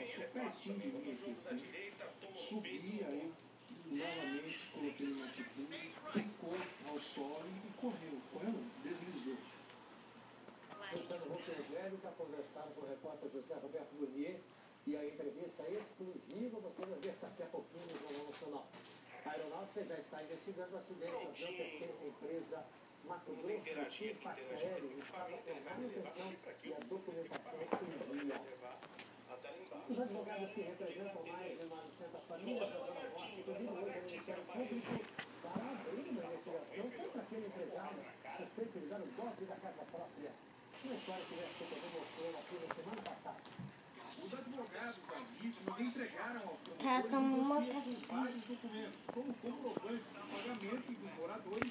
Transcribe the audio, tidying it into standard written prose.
passou pertinho de mim aqui assim, subi, aí novamente coloquei ele na atitude, brincou ao solo e correu. Correu não, deslizou. Luciano Huck e Angélica conversaram com o repórter José Roberto Burnier e a entrevista exclusiva você vai ver daqui a pouquinho no Jornal Nacional. A Aeronáutica já está investigando o acidente. O avião pertence à empresa Mato Grosso do Sul Táxi Aéreo. Estava com a manutenção e a documentação em dia. Os advogados que representam mais de 900 famílias da Zona Norte pediram hoje ao Ministério Público para abrir uma investigação contra aquele empresário suspeito de dar o golpe da casa própria. Uma história que o SPTV mostrou aqui na semana passada. Os advogados da vítima entregaram ao promotor vários documentos, como comprovantes de pagamento dos moradores